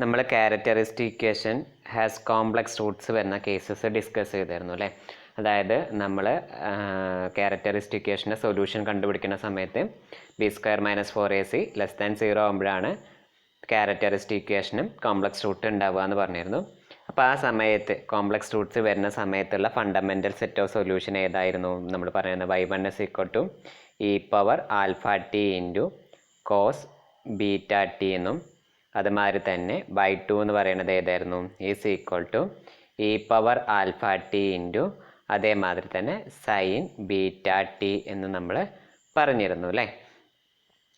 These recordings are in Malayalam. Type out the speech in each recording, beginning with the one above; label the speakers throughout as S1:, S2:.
S1: നമ്മൾ characteristic equation has complex roots വരുന്ന കേസസ് ഡിസ്കസ് ചെയ്തിരുന്നു അല്ലേ. അതായത് നമ്മൾ ക്യാരക്ടറിസ്റ്റിക് ഇക്വേഷൻ്റെ സൊല്യൂഷൻ കണ്ടുപിടിക്കുന്ന സമയത്ത് b² - 4ac <0 ആകുമ്പോഴാണ് ക്യാരക്ടറിസ്റ്റിക് ഇക്വേഷനും കോംപ്ലക്സ് റൂട്ട് ഉണ്ടാവുക എന്ന് പറഞ്ഞിരുന്നു. അപ്പോൾ ആ സമയത്ത് കോംപ്ലക്സ് റൂട്ട്സ് വരുന്ന സമയത്തുള്ള ഫണ്ടമെൻ്റൽ സെറ്റ് ഓഫ് സൊല്യൂഷൻ ഏതായിരുന്നു നമ്മൾ പറയുന്നത്? y1 = e⁻⁴t × cos βt എന്നും അതുമാതിരി തന്നെ y2 എന്ന് പറയുന്നത് ഏതായിരുന്നു? e⁻⁴t × അതേമാതിരി തന്നെ sin βt എന്ന് നമ്മൾ പറഞ്ഞിരുന്നു അല്ലേ.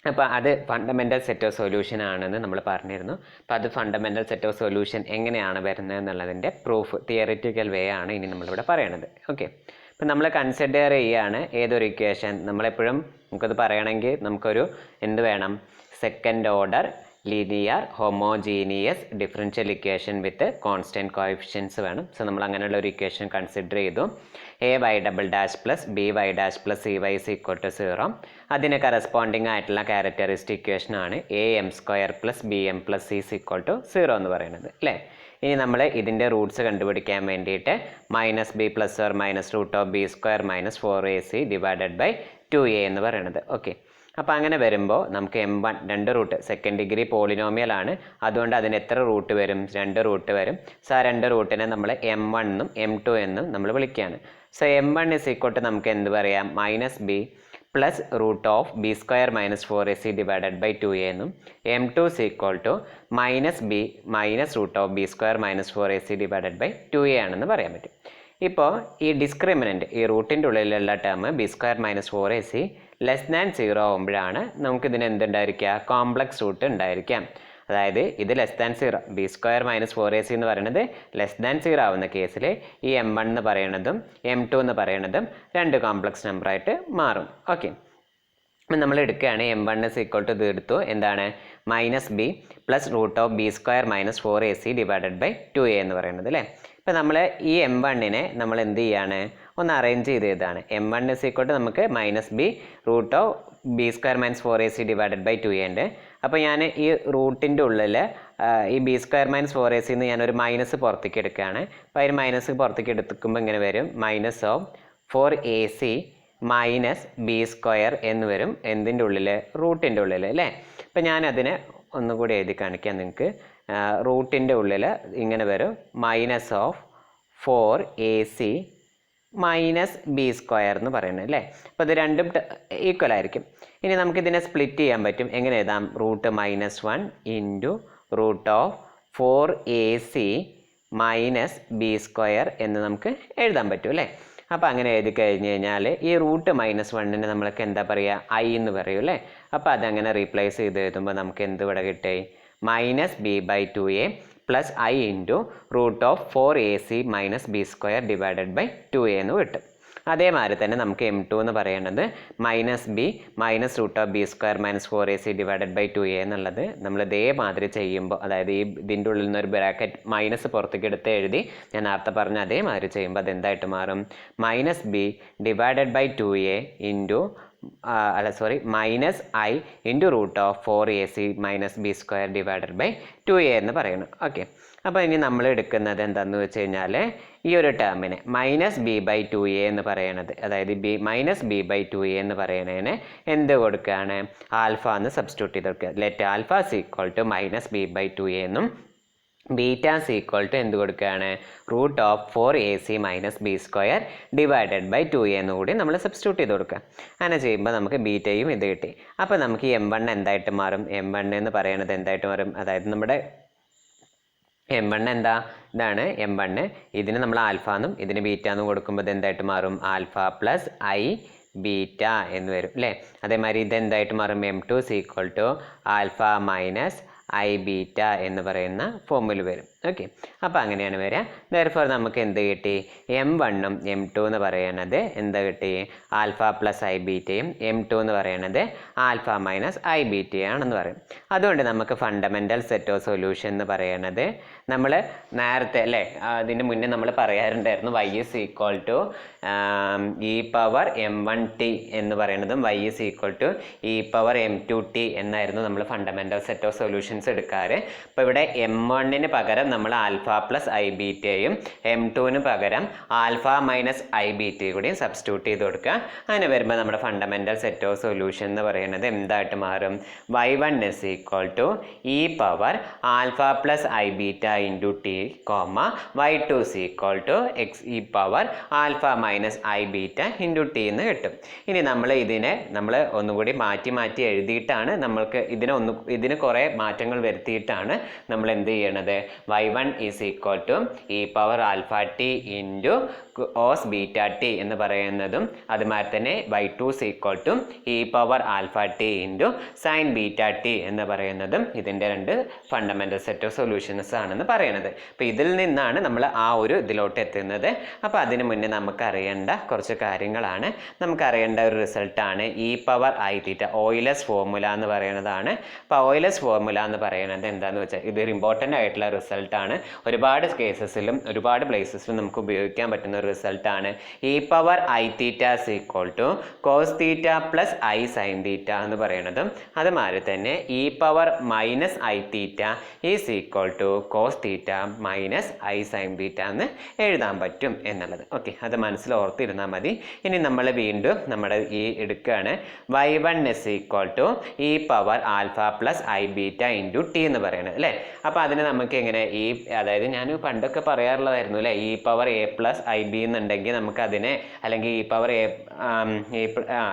S1: അപ്പോൾ അത് ഫണ്ടമെൻ്റൽ സെറ്റ് ഓഫ് സൊല്യൂഷൻ ആണെന്ന് നമ്മൾ പറഞ്ഞിരുന്നു. അപ്പോൾ അത് ഫണ്ടമെൻ്റൽ സെറ്റ് ഓഫ് സൊല്യൂഷൻ എങ്ങനെയാണ് വരുന്നത് എന്നുള്ളതിൻ്റെ പ്രൂഫ് തിയറിറ്റിക്കൽ വേ ആണ് ഇനി നമ്മളിവിടെ പറയണത്. ഓക്കെ, അപ്പോൾ നമ്മൾ കൺസിഡർ ചെയ്യുകയാണ് ഏതൊരു ഇക്വേഷൻ നമ്മളെപ്പോഴും നമുക്കത് പറയണമെങ്കിൽ നമുക്കൊരു എന്ത് വേണം? Second order linear homogeneous differential equation with constant coefficients വേണം. സോ നമ്മൾ അങ്ങനെയുള്ള ഒരു ഇക്വേഷൻ കൺസിഡർ ചെയ്തു. ay" + by' + cy = 0. അതിന് കറസ്പോണ്ടിങ് ആയിട്ടുള്ള ക്യാരക്ടറിസ്റ്റിക് ഇക്വേഷൻ ആണ് am² + bm + c = 0 എന്ന് പറയുന്നത് അല്ലേ. ഇനി നമ്മൾ ഇതിൻ്റെ റൂട്ട്സ് കണ്ടുപിടിക്കാൻ വേണ്ടിയിട്ട് -b ± √b² - 4ac / 2a എന്ന് പറയുന്നത്. ഓക്കെ, അപ്പോൾ അങ്ങനെ വരുമ്പോൾ നമുക്ക് m1 2 root second degree polynomial ആണ്, അതുകൊണ്ട് അതിന് എത്ര റൂട്ട് വരും? 2 റൂട്ട് വരും. സോ ആ 2 റൂട്ടിനെ നമ്മൾ m1 എന്നും m2 എന്നും നമ്മൾ വിളിക്കുകയാണ്. സോ m1 = നമുക്ക് എന്ത് പറയാം? -b + √b² - 4ac / 2a എന്നും m2 = -b - √b² - 4ac / 2a ആണെന്ന് പറയാൻ പറ്റും. ഇപ്പോൾ ഈ ഡിസ്ക്രിമിനൻറ്റ് ഈ റൂട്ടിൻ്റെ ഉള്ളിലുള്ള ടേം b² - 4ac <0 ആകുമ്പോഴാണ് നമുക്കിതിന് എന്തുണ്ടായിരിക്കുക? കോംപ്ലക്സ് റൂട്ട് ഉണ്ടായിരിക്കാം. അതായത് ഇത് <0 b² - 4ac എന്ന് പറയുന്നത് <0 ആവുന്ന കേസിൽ ഈ m1 എന്ന് പറയുന്നതും m2 എന്ന് പറയുന്നതും 2 കോംപ്ലക്സ് നമ്പറായിട്ട് മാറും. ഓക്കെ, നമ്മൾ എടുക്കുകയാണ് m1 = ഇത് എടുത്തു. എന്താണ്? -b + √b² - 4ac / 2a എന്ന് പറയുന്നത് അല്ലേ. ഇപ്പം നമ്മൾ ഈ m1നെ നമ്മൾ എന്ത് ചെയ്യാണ്? ഒന്ന് അറേഞ്ച് ചെയ്ത് എഴുതാണ്. m1 = നമുക്ക് -b √b² - 4ac / 2a ഉണ്ട്. അപ്പോൾ ഞാൻ ഈ റൂട്ടിൻ്റെ ഉള്ളിൽ ഈ b² - 4ac എന്ന് ഞാനൊരു മൈനസ് പുറത്തേക്ക് എടുക്കുകയാണ്. അപ്പോൾ അതിന് മൈനസ് പുറത്തേക്ക് എടുക്കുമ്പോൾ ഇങ്ങനെ വരും -4ac - b² എന്ന് വരും. എന്തിൻ്റെ ഉള്ളിൽ? റൂട്ടിൻ്റെ ഉള്ളിൽ അല്ലേ. അപ്പം ഞാനതിനെ ഒന്നുകൂടി എഴുതി കാണിക്കാം നിങ്ങൾക്ക്. റൂട്ടിൻ്റെ ഉള്ളിൽ ഇങ്ങനെ വരും -4ac - b² എന്ന് പറയുന്നത് അല്ലേ. അപ്പോൾ ഇത് രണ്ടും ഈക്വൽ ആയിരിക്കും. ഇനി നമുക്കിതിനെ സ്പ്ലിറ്റ് ചെയ്യാൻ പറ്റും. എങ്ങനെ എഴുതാം? √1 × √4ac - b² എന്ന് നമുക്ക് എഴുതാൻ പറ്റും അല്ലേ. അപ്പോൾ അങ്ങനെ എഴുതി കഴിഞ്ഞ് കഴിഞ്ഞാൽ ഈ √-1നെ നമ്മൾക്ക് എന്താ പറയുക? i എന്ന് പറയും അല്ലേ. അപ്പോൾ അതങ്ങനെ റീപ്ലേസ് ചെയ്ത് എഴുതുമ്പോൾ നമുക്ക് എന്ത് ഇവിടെ കിട്ടി? -b/2a + i × √4ac - b² / 2a എന്ന് കിട്ടും. അതേമാതിരി തന്നെ നമുക്ക് m2 എന്ന് പറയുന്നത് -b - √b² - 4ac / 2a എന്നുള്ളത് നമ്മൾ ഇതേമാതിരി ചെയ്യുമ്പോൾ, അതായത് ഈ ഇതിൻ്റെ ഉള്ളിൽ നിന്ന് ഒരു ബ്രാക്കറ്റ് മൈനസ് പുറത്തേക്ക് എടുത്ത് എഴുതി ഞാൻ നേരത്തെ പറഞ്ഞ അതേമാതിരി ചെയ്യുമ്പോൾ അതെന്തായിട്ട് മാറും? -b / 2a -i × √4ac - b² / 2a എന്ന് പറയുന്നു. ഓക്കെ, അപ്പോൾ ഇനി നമ്മൾ എടുക്കുന്നത് എന്താണെന്ന് വെച്ച് കഴിഞ്ഞാൽ ഈ ഒരു ടേമിനെ -b/2a എന്ന് പറയണത്, അതായത് -b/2a എന്ന് പറയുന്നതിന് എന്ത് കൊടുക്കുകയാണ്? ആൽഫ എന്ന് സബ്സ്റ്റിറ്റ്യൂട്ട് ചെയ്ത് കൊടുക്കുക. ലെറ്റ് ആൽഫ -b/2a എന്നും ബീറ്റ എന്ത് കൊടുക്കുകയാണ്? √4ac - b² / 2a എന്ന് കൂടി നമ്മൾ സബ്സ്റ്റിറ്റ്യൂട്ട് ചെയ്ത് കൊടുക്കുക. അങ്ങനെ ചെയ്യുമ്പോൾ നമുക്ക് ബീറ്റയും ഇത് കിട്ടി. അപ്പോൾ നമുക്ക് m1 എന്തായിട്ട് മാറും? m1 എന്ന് പറയുന്നത് എന്തായിട്ട് മാറും? അതായത് നമ്മുടെ m1 എന്താ? ഇതാണ് m1. ഇതിന് നമ്മൾ ആൽഫ എന്നും ഇതിന് ബീറ്റ എന്നും കൊടുക്കുമ്പോൾ ഇത് എന്തായിട്ട് മാറും? ആൽഫ + i ബീറ്റ എന്ന് വരും അല്ലേ. അതേമാതിരി ഇതെന്തായിട്ട് മാറും? m2 = ആൽഫ - i ബീറ്റ എന്ന് പറയുന്ന ഫോമിൽ വരും. ഓക്കെ, അപ്പോൾ അങ്ങനെയാണ് വരിക. therefore നമുക്ക് എന്ത് കിട്ടി? M1ഉം M2 എന്ന് പറയണത് എന്താ കിട്ടി? ആൽഫ പ്ലസ് ഐ ബീറ്റയും M2 എന്ന് പറയണത് ആൽഫ മൈനസ് ഐ ബീറ്റയാണെന്ന് പറയും. അതുകൊണ്ട് നമുക്ക് ഫണ്ടമെൻ്റൽ സെറ്റ് ഓഫ് സൊല്യൂഷൻ എന്ന് പറയണത് നമ്മൾ നേരത്തെ അല്ലേ അതിന് മുന്നേ നമ്മൾ പറയാറുണ്ടായിരുന്നു y is equal to e power m1t എന്ന് പറയുന്നതും y is equal to e power m2t എന്നായിരുന്നു നമ്മൾ ഫണ്ടമെൻ്റൽ സെറ്റ് ഓഫ് സൊല്യൂഷൻസ് എടുക്കാറ്. അപ്പോൾ ഇവിടെ M1ന് പകരം നമ്മൾ ആൽഫ പ്ലസ് ഐ ബീറ്റയും M2ന് പകരം ആൽഫ മൈനസ് ഐ ബീറ്റയും കൂടി സബ്സ്റ്റിറ്റ്യൂട്ട് ചെയ്ത് കൊടുക്കുക. അങ്ങനെ വരുമ്പോൾ നമ്മുടെ ഫണ്ടമെൻ്റൽ സെറ്റ് ഓഫ് സൊല്യൂഷൻ എന്ന് പറയുന്നത് എന്തായിട്ട് മാറും? y1 is equal to e power alpha plus i beta into T comma y2 is equal to e power alpha minus I beta into T എന്ന് കിട്ടും. ഇനി നമ്മൾ ഒന്നുകൂടി മാറ്റി എഴുതിയിട്ടാണ് നമ്മൾക്ക് ഇതിന് കുറേ മാറ്റങ്ങൾ വരുത്തിയിട്ടാണ് നമ്മൾ എന്ത് ചെയ്യണത്? y1 is equal to e power alpha t into cos beta t എന്ന് പറയുന്നതും അതുമാതിരി തന്നെ y2 is equal to e power alpha t into sine beta t എന്ന് പറയുന്നതും ഇതിൻ്റെ രണ്ട് ഫണ്ടമെൻ്റൽ സെറ്റ് ഓഫ് സൊല്യൂഷൻസ് ആണെന്ന് പറയുന്നത്. അപ്പോൾ ഇതിൽ നിന്നാണ് നമ്മൾ ആ ഒരു ഇതിലോട്ട് എത്തുന്നത്. അപ്പോൾ അതിന് മുന്നേ നമുക്കറിയേണ്ട കുറച്ച് കാര്യങ്ങളാണ്. നമുക്കറിയേണ്ട ഒരു റിസൾട്ടാണ് e power i theta. Euler's formula എന്ന് പറയുന്നതാണ്. അപ്പോൾ ഓയിലസ് ഫോർമുല എന്ന് പറയുന്നത് എന്താണെന്ന് വെച്ചാൽ ഇതൊരു ഇമ്പോർട്ടൻ്റ് ആയിട്ടുള്ള റിസൾട്ടാണ്. ഒരുപാട് കേസസിലും ഒരുപാട് പ്ലേസസിലും നമുക്ക് ഉപയോഗിക്കാൻ പറ്റുന്ന ഒരു റിസൾട്ടാണ്. E power i theta is equal to cos theta plus i sine theta എന്ന് പറയുന്നതും അതുമാതിരി തന്നെ e power minus i theta is equal to cos theta minus i sine theta എന്ന് എഴുതാൻ പറ്റും എന്നുള്ളത്. ഓക്കെ, അത് മനസ്സിൽ ഓർത്തിരുന്നാൽ മതി. ഇനി നമ്മൾ വീണ്ടും നമ്മുടെ ഈ എടുക്കുകയാണ്. y1 is equal to e power alpha plus i beta into T എന്ന് പറയുന്നത് അല്ലേ. അപ്പോൾ അതിന് നമുക്ക് എങ്ങനെ അതായത് ഞാൻ പണ്ടൊക്കെ പറയാറുള്ളതായിരുന്നു അല്ലേ, e power a plus i b എന്നുണ്ടെങ്കിൽ നമുക്കതിനെ അല്ലെങ്കിൽ ഇ പവർ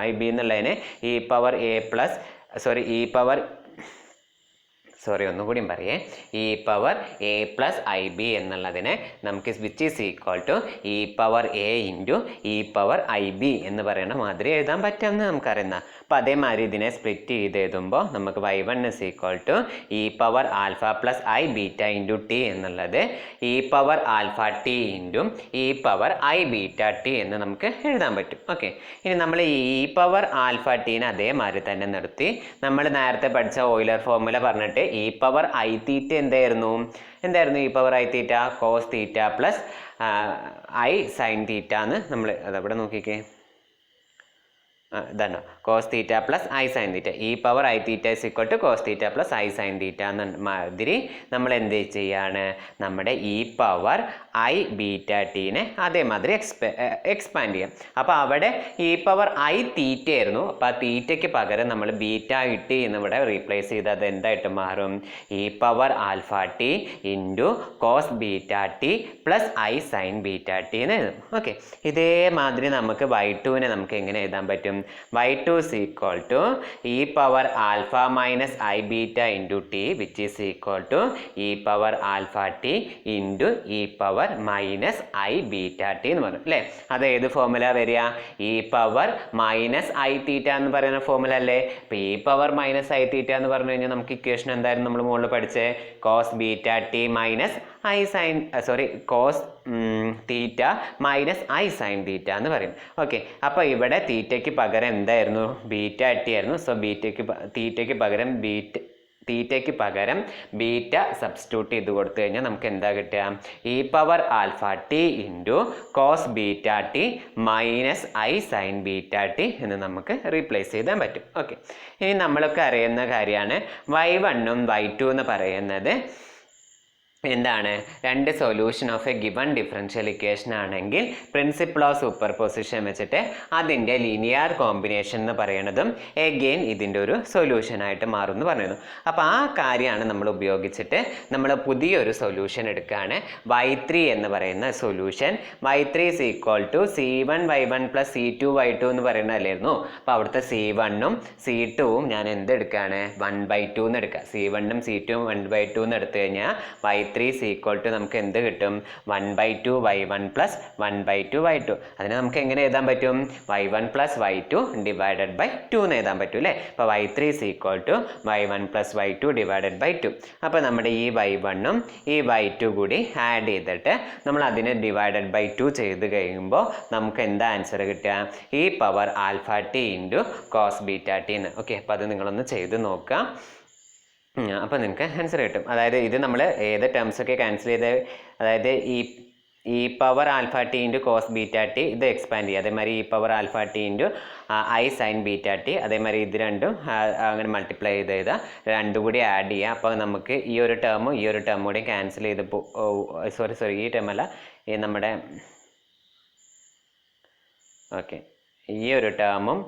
S1: ഐ ബി എന്നുള്ളതിനെ ഇ പവർ എ പ്ലസ് ഒന്നുകൂടിയും പറയേ, e power a plus i b എന്നുള്ളതിനെ നമുക്ക് which is equal to e power a into e power i b എന്ന് പറയുന്ന മാതിരി എഴുതാൻ പറ്റുമെന്ന് നമുക്കറിയുന്ന. അപ്പോൾ അതേമാതിരി ഇതിനെ സ്പ്ലിറ്റ് ചെയ്ത് എഴുതുമ്പോൾ നമുക്ക് y1 is equal to e power alpha plus i beta into t എന്നുള്ളത് e power alpha t into e power i beta t എന്ന് നമുക്ക് എഴുതാൻ പറ്റും. ഓക്കെ, ഇനി നമ്മൾ ഇ പവർ ആൽഫ ടീനെ അതേമാതിരി തന്നെ നിർത്തി നമ്മൾ നേരത്തെ പഠിച്ച ഓയിലർ ഫോർമുല പറഞ്ഞിട്ട് ഇ പവർ ഐ തീറ്റ എന്തായിരുന്നു e power i theta cos theta plus i sine theta എന്ന് നമ്മൾ അതവിടെ നോക്കിക്കേ, ഇതാണ് cos theta plus i sine theta. E power i theta is equal to cos theta plus i sine theta എന്ന മാതിരി നമ്മൾ എന്ത് ചെയ്യാണ്? നമ്മുടെ ഇ പവർ ഐ ബീറ്റ ടീനെ അതേമാതിരി എക്സ്പാൻഡ് ചെയ്യാം. അപ്പോൾ അവിടെ ഇ പവർ ഐ തീറ്റ ആയിരുന്നു. അപ്പോൾ ആ തീറ്റയ്ക്ക് പകരം നമ്മൾ ബീറ്റ ടി എന്നിവിടെ റീപ്ലേസ് ചെയ്ത് അത് എന്തായിട്ട് മാറും? E power alpha t into cos beta t plus i sine beta t എന്ന് എഴുതും. ഓക്കെ, ഇതേമാതിരി നമുക്ക് y2നെ നമുക്ക് എങ്ങനെ എഴുതാൻ പറ്റും? y2 is equal to e power alpha minus I beta into t which is equal to e power alpha t into e power minus I beta t എന്ന് പറഞ്ഞു അല്ലേ. അത് ഏത് ഫോർമുല വരിക? e power minus I theta എന്ന് പറയുന്ന ഫോർമുല അല്ലേ. അപ്പോൾ e power minus I theta എന്ന് പറഞ്ഞു കഴിഞ്ഞാൽ നമുക്ക് ഇക്വേഷൻ എന്തായിരുന്നു നമ്മൾ മുകളിൽ പഠിച്ചേ? cos beta t minus I sin cos theta minus i sine theta എന്ന് പറയും. ഓക്കെ, അപ്പോൾ ഇവിടെ തീറ്റയ്ക്ക് പകരം എന്തായിരുന്നു? ബീറ്റ ടി ആയിരുന്നു. സോ തീറ്റയ്ക്ക് പകരം ബീറ്റ സബ്സ്റ്റിറ്റ്യൂട്ട് ചെയ്ത് കൊടുത്തു കഴിഞ്ഞാൽ നമുക്ക് എന്താ കിട്ടുക? E power alpha t into cos beta t minus i sine beta t എന്ന് നമുക്ക് റീപ്ലേസ് ചെയ്താൻ പറ്റും. ഓക്കെ, ഇനി നമ്മളൊക്കെ അറിയുന്ന കാര്യമാണ് y1ഉം y2 എന്ന് പറയുന്നത് എന്താണ്? രണ്ട് solution of A given differential equation ആണെങ്കിൽ പ്രിൻസിപ്പിൾ ഓഫ് സൂപ്പർ പൊസിഷൻ വെച്ചിട്ട് അതിൻ്റെ ലീനിയർ കോമ്പിനേഷൻ എന്ന് പറയുന്നതും എഗെയിൻ ഇതിൻ്റെ ഒരു സൊല്യൂഷനായിട്ട് മാറും എന്ന് പറയുന്നു. അപ്പോൾ ആ കാര്യമാണ് നമ്മൾ ഉപയോഗിച്ചിട്ട് നമ്മൾ പുതിയൊരു സൊല്യൂഷൻ എടുക്കുകയാണ്. y3 എന്ന് പറയുന്ന solution y3 is equal to c1y1 plus c2y2 എന്ന് പറയുന്നതല്ലായിരുന്നു. അപ്പോൾ അവിടുത്തെ c1ഉം c2ഉം ഞാൻ എന്തെടുക്കുകയാണ്? 1/2 എന്ന് എടുക്കുക. c1ഉം c2ഉം 1/2 എന്ന് എടുത്തു കഴിഞ്ഞാൽ y3 y3 is equal to നമുക്ക് എന്ത് കിട്ടും 1/2 y1 plus 1/2 y2. അതിനെ നമുക്ക് എങ്ങനെ എഴുതാൻ പറ്റും y1 plus y2 divided by 2 എന്ന് എഴുതാൻ പറ്റും അല്ലേ. അപ്പോൾ y3 is equal to y1 plus y2 divided by 2. അപ്പോൾ നമ്മുടെ ഈ y1ഉം ഈ y2 കൂടി ആഡ് ചെയ്തിട്ട് നമ്മൾ അതിനെ ഡിവൈഡഡ് ബൈ 2 ചെയ്ത് കഴിയുമ്പോൾ നമുക്ക് എന്താ ആൻസർ കിട്ടുക e power alpha t into cos beta t എന്ന്. ഓക്കെ, അപ്പോൾ അത് നിങ്ങളൊന്ന് ചെയ്ത് നോക്കുക. അപ്പോൾ നിങ്ങൾക്ക് ആൻസർ കിട്ടും. അതായത് ഇത് നമ്മൾ ഏത് ടേംസൊക്കെ ക്യാൻസൽ ചെയ്ത്, അതായത് e power alpha t into cos beta t ഇത് എക്സ്പാൻഡ് ചെയ്യുക. അതേമാതിരി e power alpha t into i sine beta t, അതേമാതിരി ഇത് രണ്ടും അങ്ങനെ മൾട്ടിപ്ലൈ ചെയ്ത് എഴുതാം, രണ്ടും കൂടി ആഡ് ചെയ്യുക. അപ്പോൾ നമുക്ക് ഈ ഒരു ടേമും ഈ ഒരു ടേമും കൂടി ക്യാൻസൽ ചെയ്ത് സോറി ഈ ടേമല്ല, ഈ നമ്മുടെ ഓക്കെ ഈ ഒരു ടേമും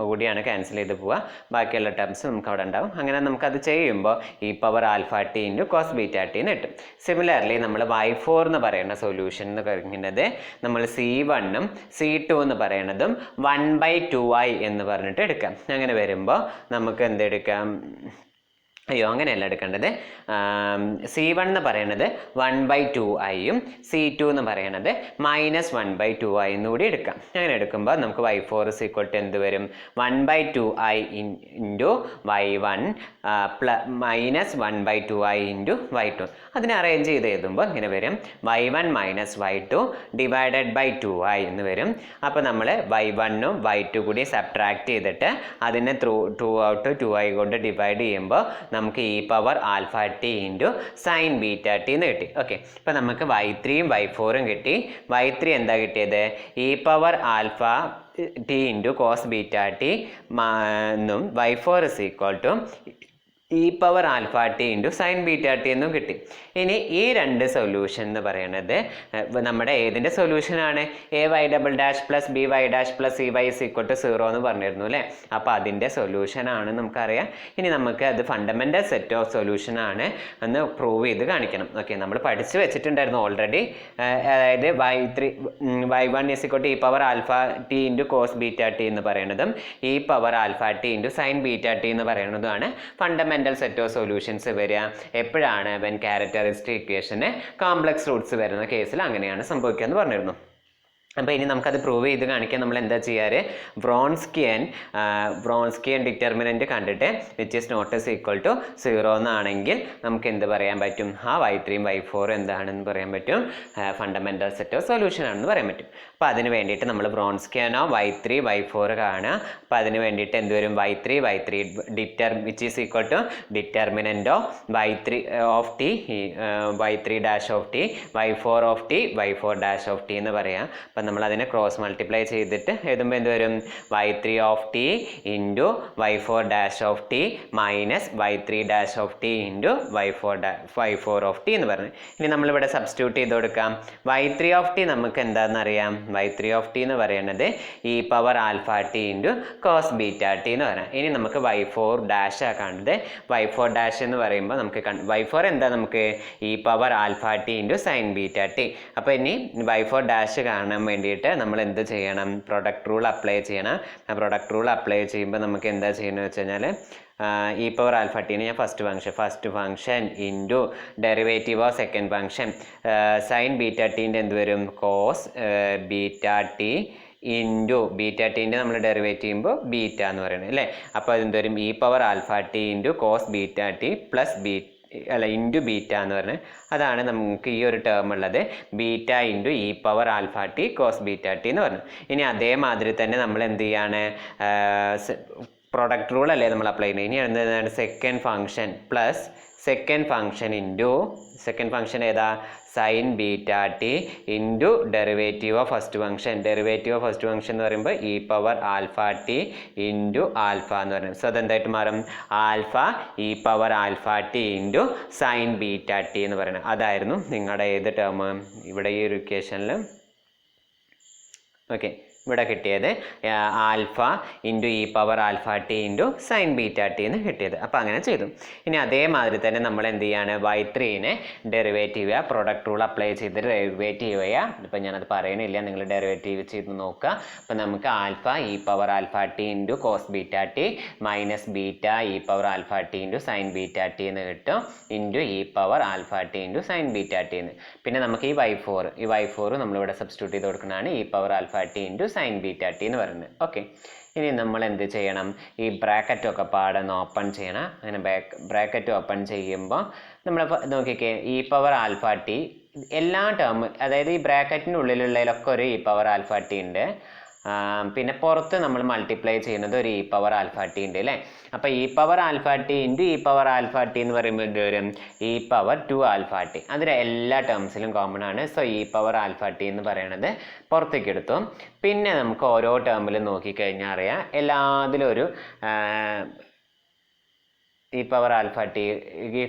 S1: കൂടിയാണ് ക്യാൻസൽ ചെയ്ത് പോവുക. ബാക്കിയുള്ള ടേംസ് നമുക്ക് അവിടെ ഉണ്ടാവും. അങ്ങനെ നമുക്കത് ചെയ്യുമ്പോൾ e power alpha t into cos beta t എന്ന് കിട്ടും. സിമിലർലി നമ്മൾ y4 എന്ന് പറയുന്ന സൊല്യൂഷൻ എന്ന് പറയുന്നത് നമ്മൾ C1ഉം C2 എന്ന് പറയുന്നതും 1/2i എന്ന് പറഞ്ഞിട്ട് എടുക്കാം. അങ്ങനെ വരുമ്പോൾ നമുക്ക് എന്തെടുക്കാം, അങ്ങനെയല്ല എടുക്കേണ്ടത്. C1 എന്ന് പറയുന്നത് 1/2iയും C2 എന്ന് പറയുന്നത് -1/2i എന്നുകൂടി എടുക്കാം. അങ്ങനെ എടുക്കുമ്പോൾ നമുക്ക് y4 is equal to എന്ത് വരും 1/2i into y1 -1/2i into y2. അതിനെ അറേഞ്ച് ചെയ്ത് എഴുതുമ്പോൾ ഇങ്ങനെ വരും y1 - y2 divided by 2i എന്ന് വരും. അപ്പോൾ നമ്മൾ y1ഉം y2 കൂടി സബ്ട്രാക്ട് ചെയ്തിട്ട് അതിനെ 2 ഔട്ട് 2i കൊണ്ട് ഡിവൈഡ് ചെയ്യുമ്പോൾ നമുക്ക് ഈ power alpha t into sine beta t എന്ന് കിട്ടി. ഓക്കെ, ഇപ്പം നമുക്ക് y3ഉം y4ഉം കിട്ടി. y3 എന്താ കിട്ടിയത് e power alpha t into cos beta t എന്നും y4 is equal to e power alpha t into sine beta t എന്നും കിട്ടി. ഇനി ഈ രണ്ട് സൊല്യൂഷൻ എന്ന് പറയുന്നത് നമ്മുടെ ഏതിൻ്റെ സൊല്യൂഷനാണ് a(y) plus b(y) plus c(y) is equal to 0 എന്ന് പറഞ്ഞിരുന്നു അല്ലേ. അപ്പോൾ അതിൻ്റെ സൊല്യൂഷനാണ് നമുക്കറിയാം. ഇനി നമുക്ക് അത് ഫണ്ടമെൻ്റൽ സെറ്റ് ഓഫ് സൊല്യൂഷൻ ആണ് എന്ന് പ്രൂവ് ചെയ്ത് കാണിക്കണം. ഓക്കെ, നമ്മൾ പഠിച്ചു വെച്ചിട്ടുണ്ടായിരുന്നു ഓൾറെഡി. അതായത് y1 is equal to e power alpha t into cos beta t എന്ന് പറയുന്നതും e power alpha t into sine beta t എന്ന് പറയുന്നതുമാണ് ഫണ്ടമെൻ്റൽ സെറ്റ് ഓഫ് സൊല്യൂഷൻസ് വരിക എപ്പോഴാണ് വെൻ ക്യാരക്ടറിസ്റ്റിക് ഇക്വേഷന് കോംപ്ലക്സ് റൂട്ട്സ് വരുന്ന കേസിൽ അങ്ങനെയാണ് സംഭവിക്കുക എന്ന് പറഞ്ഞിരുന്നു. അപ്പോൾ ഇനി നമുക്കത് പ്രൂവ് ചെയ്ത് കാണിക്കാൻ നമ്മൾ എന്താ ചെയ്യാറ്, വ്രോൺസ്കിയൻ ഡിറ്റർമിനൻറ്റ് കണ്ടിട്ട് which is not is equal to 0 എന്നാണെങ്കിൽ നമുക്ക് എന്ത് പറയാൻ പറ്റും, y3ഉം y4 എന്താണെന്ന് പറയാൻ പറ്റും, ഫണ്ടമെൻ്റൽ സെറ്റ് ഓഫ് സൊല്യൂഷൻ ആണെന്ന് പറയാൻ പറ്റും. അപ്പോൾ അതിന് വേണ്ടിയിട്ട് നമ്മൾ വ്രോൺസ്കിയനോ y3 y4 കാണുക. അപ്പോൾ അതിന് വേണ്ടിയിട്ട് എന്ത് വരും y3 which is equal to determinant of y3 of t y3 dash of t y4 of t y4 dash of t എന്ന് പറയാം. അപ്പം നമ്മൾ അതിനെ ക്രോസ് മൾട്ടിപ്ലൈ ചെയ്തിട്ട് എഴുതുമ്പോൾ എന്ത് വരും y3 of T into y4 dash of T minus y3 dash of T into y4 of t എന്ന് പറഞ്ഞു. ഇനി നമ്മളിവിടെ സബ്സ്റ്റിറ്റ്യൂട്ട് ചെയ്ത് കൊടുക്കാം. y3 ഓഫ് ടി നമുക്ക് എന്താണെന്ന് അറിയാം, y3 ഓഫ് ടി എന്ന് പറയുന്നത് e power alpha t into cos beta t എന്ന് പറയാം. ഇനി നമുക്ക് y4 ഡാഷ് ആക്കാണ്ടത് y4 ഡാഷ് എന്ന് പറയുമ്പോൾ നമുക്ക് y4 എന്താ നമുക്ക് ഈ power alpha t into sine beta t. അപ്പോൾ ഇനി y4 ഡാഷ് കാണാൻ വേണ്ടിയിട്ട് നമ്മൾ എന്ത് ചെയ്യണം, പ്രൊഡക്റ്റ് റൂൾ അപ്ലൈ ചെയ്യണം. ആ പ്രൊഡക്റ്റ് റൂൾ അപ്ലൈ ചെയ്യുമ്പോൾ നമുക്ക് എന്താ ചെയ്യുന്നത് വെച്ച് കഴിഞ്ഞാൽ ഈ പവർ ആൽഫ ടീന് ഞാൻ first function into derivative of second function sine beta ടീൻ്റെ എന്ത് വരും cos beta t into beta ടീൻ്റെ നമ്മൾ ഡെറിവേറ്റ് ചെയ്യുമ്പോൾ ബീറ്റ എന്ന് പറയുന്നത് അല്ലേ. അപ്പോൾ അതെന്ത് വരും e power alpha t into cos beta t plus into beta എന്ന് പറഞ്ഞത്. അതാണ് നമുക്ക് ഈ ഒരു ടേം ഉള്ളത്, beta into e power alpha t cos beta t എന്ന് പറഞ്ഞു. ഇനി അതേമാതിരി തന്നെ നമ്മൾ എന്ത് ചെയ്യാണ്, പ്രൊഡക്റ്റ് റൂൾ അല്ലേ നമ്മൾ അപ്ലൈ ചെയ്യുന്നത്. ഇനി എന്താണ് second function plus second function into second function ഏതാ sine beta t into derivative of first function. Derivative of first function എന്ന് പറയുമ്പോൾ e power alpha t into alpha എന്ന് പറയുന്നത്. സോ അതെന്തായിട്ട് മാറും alpha e power alpha t into sine beta t എന്ന് പറയുന്നത്. അതായിരുന്നു നിങ്ങളുടെ ഏത് ടേം ഇവിടെ ഈ ഒരു ഇക്വേഷനിൽ. ഓക്കെ, ഇവിടെ കിട്ടിയത് alpha into e power alpha t into sine beta t എന്ന് കിട്ടിയത്. അപ്പോൾ അങ്ങനെ ചെയ്തു. ഇനി അതേമാതിരി തന്നെ നമ്മൾ എന്ത് ചെയ്യാണ്, y3നെ ഡെറിവേറ്റീവ് ചെയ്യുക, പ്രൊഡക്റ്റ് റൂൾ അപ്ലൈ ചെയ്ത് ഡെറിവേറ്റീവ് ചെയ്യുക. ഇപ്പം ഞാനത് പറയണില്ല, നിങ്ങൾ ഡെറിവേറ്റീവ് ചെയ്ത് നോക്കുക. അപ്പം നമുക്ക് alpha e power alpha t into cos beta t minus beta e power alpha t into sine beta t എന്ന് കിട്ടും, into e power alpha t into sine beta t എന്ന്. പിന്നെ നമുക്ക് ഈ y4 നമ്മളിവിടെ സബ്സ്റ്റിറ്റ്യൂട്ട് ചെയ്ത് കൊടുക്കുന്നതാണ് e power alpha t into sine beta t എന്ന് പറയുന്നത്. ഓക്കെ, ഇനി നമ്മൾ എന്ത് ചെയ്യണം, ഈ ബ്രാക്കറ്റൊക്കെ പാടൊന്ന് ഓപ്പൺ ചെയ്യണം. അങ്ങനെ ബ്രാക്കറ്റ് ഓപ്പൺ ചെയ്യുമ്പോൾ നമ്മൾ നോക്കിക്കേ, ഇ പവർ ആൽഫ ടി എല്ലാ ടേം, അതായത് ഈ ബ്രാക്കറ്റിൻ്റെ ഉള്ളിലുള്ളതിലൊക്കെ ഒരു ഇ പവർ ആൽഫ ടി ഉണ്ട്. പിന്നെ പുറത്ത് നമ്മൾ മൾട്ടിപ്ലൈ ചെയ്യുന്നത് ഒരു ഇ പവർ ആൽഫ ടി ഉണ്ട് അല്ലേ. അപ്പോൾ E power alpha t into e power alpha t എന്ന് പറയുമ്പോൾ എന്ത് വരും, ഇ പവർ 2 ആൽഫ ടി. അതിൽ എല്ലാ ടേംസിലും കോമൺ ആണ്. So E power alpha t എന്ന് പറയുന്നത് പുറത്തേക്ക് എടുത്തു. പിന്നെ നമുക്ക് ഓരോ ടേമിലും നോക്കിക്കഴിഞ്ഞാൽ അറിയാം, എല്ലാത്തിലും ഒരു E power alpha T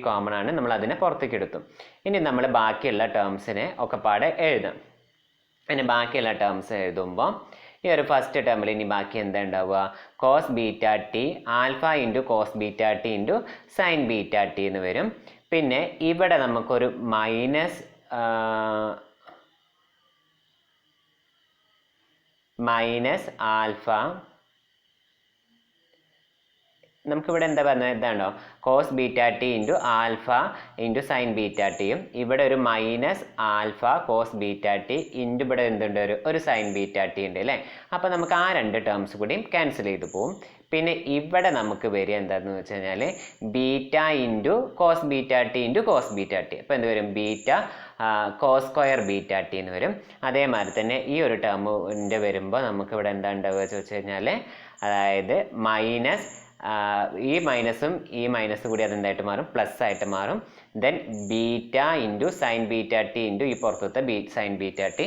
S1: common ആണ്, നമ്മൾ അതിനെ പുറത്തേക്ക് എടുത്തു. ഇനി നമ്മൾ ബാക്കിയുള്ള ടേംസിനെ ഒക്കെ പാടെ എഴുതാം. പിന്നെ ബാക്കിയുള്ള ടേംസ് എഴുതുമ്പോൾ ഈ ഒരു ഫസ്റ്റ് ടേമിൽ ഇനി ബാക്കി എന്താ ഉണ്ടാവുക, cos beta t alpha into cos beta t into sine beta t എന്ന് വരും. പിന്നെ ഇവിടെ നമുക്കൊരു മൈനസ് ആൽഫ, നമുക്കിവിടെ എന്താ പറഞ്ഞത്, ഇതാണോ cos beta t into alpha into sine beta ടിയും, ഇവിടെ ഒരു minus alpha cos beta t into ഇവിടെ എന്തുണ്ട്, ഒരു സൈൻ ബീറ്റ ടി ഉണ്ട് അല്ലേ. അപ്പോൾ നമുക്ക് ആ രണ്ട് ടേംസ് കൂടിയും ക്യാൻസൽ ചെയ്ത് പോവും. പിന്നെ ഇവിടെ നമുക്ക് വരിക എന്താണെന്ന് വെച്ച് കഴിഞ്ഞാൽ beta into cos beta t into cos beta t. അപ്പോൾ എന്ത് വരും, beta cos square beta t എന്ന് വരും. അതേമാതിരി തന്നെ ഈ ഒരു ടേമിൻ്റെ വരുമ്പോൾ നമുക്കിവിടെ എന്താ ഉണ്ടാവുക വെച്ച് കഴിഞ്ഞാൽ, അതായത് മൈനസ് ഈ മൈനസും ഈ മൈനസ് കൂടി അതെന്തായിട്ട് മാറും, പ്ലസ് ആയിട്ട് മാറും. Then beta into sine beta t into ഈ പുറത്തത്തെ sine beta t.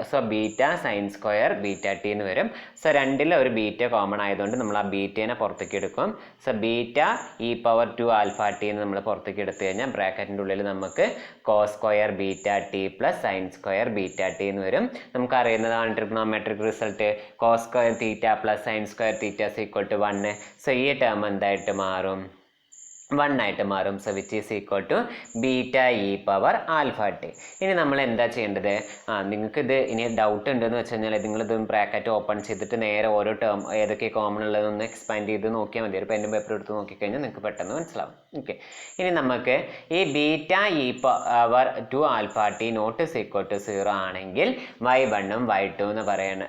S1: So beta sine square beta t എന്ന് വരും. സോ രണ്ടിലെ ഒരു ബീറ്റ കോമൺ ആയതുകൊണ്ട് നമ്മൾ ആ ബീറ്റേനെ പുറത്തേക്ക് എടുക്കും. So beta e power 2 alpha t എന്ന് നമ്മൾ പുറത്തേക്ക് എടുത്തു കഴിഞ്ഞാൽ ബ്രാക്കറ്റിൻ്റെ ഉള്ളിൽ നമുക്ക് cos square beta t plus sine square beta t എന്ന് വരും. നമുക്ക് അറിയുന്നതാണ് trigonometric result, cos square theta plus sine square theta equal to 1. So ഈ ടേം എന്തായിട്ട് മാറും, 1 ആയിട്ട് മാറും. So which is equal to beta e power alpha t. ഇനി നമ്മൾ എന്താ ചെയ്യേണ്ടത്, നിങ്ങൾക്ക് ഇത് ഇനി ഡൗട്ട് ഉണ്ടെന്ന് വെച്ച് കഴിഞ്ഞാൽ നിങ്ങളിത് ബ്രാക്കറ്റ് ഓപ്പൺ ചെയ്തിട്ട് നേരെ ഓരോ ടേം ഏതൊക്കെ കോമൺ ഉള്ളതൊന്ന് എക്സ്പാൻഡ് ചെയ്ത് നോക്കിയാൽ മതി. ഒരു പെന്നും പേപ്പർ എടുത്ത് നോക്കിക്കഴിഞ്ഞാൽ നിങ്ങൾക്ക് പെട്ടെന്ന് മനസ്സിലാവും. ഓക്കെ, ഇനി നമുക്ക് ഈ beta e power 2 alpha t not is equal to 0 ആണെങ്കിൽ y1ഉം y2 എന്ന് പറയണ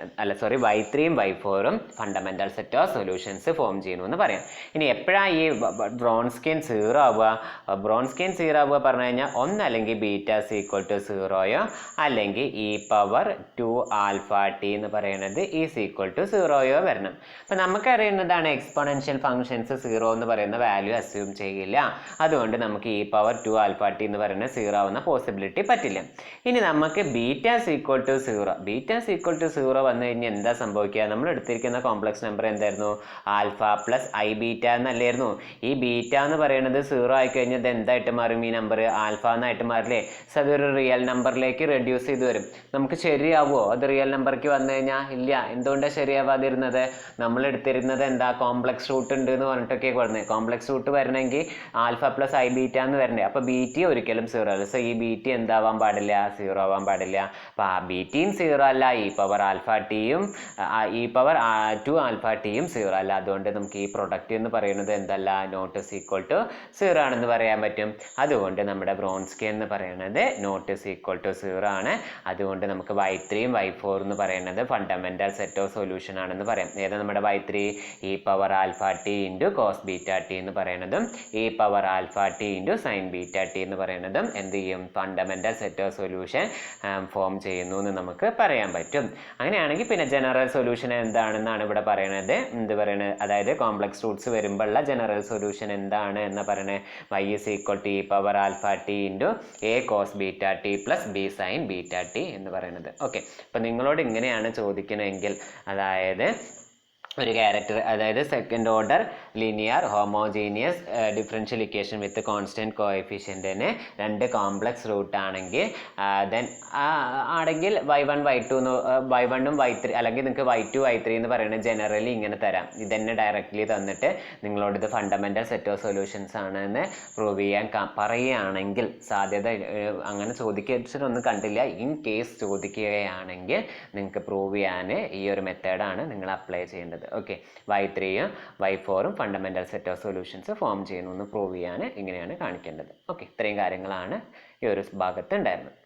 S1: y3ഉം y4ഉം fundamental set of solutions form ചെയ്യുന്നു എന്ന് പറയാം. ഇനി എപ്പോഴാണ് ഈ ബ്രോൺസ്കിയൻ 0 ആവുക, ബ്രോൺസ്കിയൻ 0 ആവുക പറഞ്ഞു കഴിഞ്ഞാൽ ഒന്നല്ലെങ്കിൽ ബീറ്റ ഈക്വൽ ടു 0യോ അല്ലെങ്കിൽ ഇ പവർ 2 ആൽഫ ടി എന്ന് പറയുന്നത് ഈസ് ഈക്വൽ ടു 0യോ വരണം. അപ്പം നമുക്കറിയുന്നതാണ് എക്സ്പോണൻഷ്യൽ ഫംഗ്ഷൻസ് 0 എന്ന് പറയുന്ന വാല്യൂ അസ്യൂം ചെയ്യില്ല. അതുകൊണ്ട് നമുക്ക് ഇ പവർ 2 ആൽഫ ടി എന്ന് പറയുന്നത് 0 ആവുന്ന പോസിബിലിറ്റി പറ്റില്ല. ഇനി നമുക്ക് ബീറ്റ ഈക്വൽ ടു 0 വന്നു കഴിഞ്ഞാൽ എന്താ സംഭവിക്കുക, നമ്മൾ എടുത്തിരിക്കുന്ന കോംപ്ലക്സ് നമ്പർ എന്തായിരുന്നു, ആൽഫ പ്ലസ് ഐ ബീറ്റ എന്നല്ലായിരുന്നു. ഈ ബീറ്റ എന്ന് പറയുന്നത് 0 ആയിക്കഴിഞ്ഞാൽ ഇത് എന്തായിട്ട് മാറും, ഈ നമ്പർ ആൽഫ എന്നായിട്ട് മാറില്ലേ. സോ അതൊരു റിയൽ നമ്പറിലേക്ക് റെഡ്യൂസ് ചെയ്ത് വരും. നമുക്ക് ശരിയാവുമോ അത് റിയൽ നമ്പർക്ക് വന്നു കഴിഞ്ഞാൽ? ഇല്ല. എന്തുകൊണ്ടാണ് ശരിയാവാതിരുന്നത്, നമ്മൾ എടുത്തിരുന്നത് എന്താ, കോംപ്ലക്സ് റൂട്ട് ഉണ്ട് എന്ന് പറഞ്ഞിട്ടൊക്കെ പറഞ്ഞത്. കോംപ്ലക്സ് റൂട്ട് വരണമെങ്കിൽ ആൽഫ പ്ലസ് ഐ ബീറ്റ എന്ന് വരണ്ടേ. അപ്പോൾ ബീറ്റി ഒരിക്കലും 0 അല്ല. സോ ഈ ബീറ്റി എന്താവാൻ പാടില്ല, 0 ആവാൻ പാടില്ല. അപ്പോൾ ആ ബീറ്റിയും 0 അല്ല, ഇ പവർ ആൽഫ ടിയും ഇ പവർ 2 ആൽഫ ടിയും 0 അല്ല. അതുകൊണ്ട് നമുക്ക് ഈ പ്രൊഡക്റ്റ് എന്ന് പറയുന്നത് എന്തല്ല, നോട്ട് ഇസ് ഈക്വൽ ടു 0 ആണെന്ന് പറയാൻ പറ്റും. അതുകൊണ്ട് നമ്മുടെ ബ്രോൺസ്കിയൻ എന്ന് പറയുന്നത് നോട്ട് ഇസ് ഈക്വൽ ടു 0 ആണ്. അതുകൊണ്ട് നമുക്ക് y3ഉം y4 എന്ന് പറയുന്നത് ഫണ്ടമെന്റൽ സെറ്റ് ഓഫ് സൊല്യൂഷൻ ആണെന്ന് പറയാം. ഏതാ നമ്മുടെ y3, e power alpha t into cos beta t എന്ന് പറയുന്നതും e power alpha t into sine beta t എന്ന് പറയുന്നതും എന്ത് ചെയ്യും, fundamental set of solution form ചെയ്യുന്നു എന്ന് നമുക്ക് പറയാൻ പറ്റും. അങ്ങനെയാണെങ്കിൽ പിന്നെ ജനറൽ സൊല്യൂഷൻ എന്താണെന്നാണ് ഇവിടെ പറയുന്നത്. എന്ത് പറയുന്നത്, അതായത് കോംപ്ലക്സ് റൂട്ട്സ് വരുമ്പോഴുള്ള ജനറൽ സൊല്യൂഷൻ എന്താണ് എന്ന് പറയുന്നത്, y is equal to e power alpha t into a cos beta t plus b sine beta t എന്ന് പറയുന്നത്. ഓക്കെ, അപ്പം നിങ്ങളോട് ഇങ്ങനെയാണ് ചോദിക്കണമെങ്കിൽ, അതായത് ഒരു ക്യാരക്ടർ, അതായത് second order linear homogeneous differential equation with constant കോഎഫിഷ്യൻറ്റിന് 2 കോംപ്ലക്സ് റൂട്ട് ആണെങ്കിൽ ദെൻ ആണെങ്കിൽ y1 y2 y1ഉം y3 അല്ലെങ്കിൽ നിങ്ങൾക്ക് y2 y3 എന്ന് പറയുന്നത് ജനറലി ഇങ്ങനെ തരാം. ഇതന്നെ ഡയറക്റ്റ്ലി തന്നിട്ട് നിങ്ങളോട് ഇത് ഫണ്ടമെൻ്റൽ സെറ്റ് ഓഫ് സൊല്യൂഷൻസ് ആണെന്ന് പ്രൂവ് ചെയ്യാൻ പറയുകയാണെങ്കിൽ, സാധ്യത അങ്ങനെ ചോദിക്കൊന്നും കണ്ടില്ല, ഇൻ കേസ് ചോദിക്കുകയാണെങ്കിൽ നിങ്ങൾക്ക് പ്രൂവ് ചെയ്യാൻ ഈ ഒരു മെത്തേഡാണ് നിങ്ങൾ അപ്ലൈ ചെയ്യേണ്ടത്. ഓക്കെ, y3യും y4ഉം fundamental set of solutions form ചെയ്യുന്നു എന്ന് പ്രൂവ് ചെയ്യാൻ ഇങ്ങനെയാണ് കാണിക്കേണ്ടത്. ഓക്കെ, ഇത്രയും കാര്യങ്ങളാണ് ഈ ഒരു ഭാഗത്ത് ഉണ്ടായിരുന്നത്.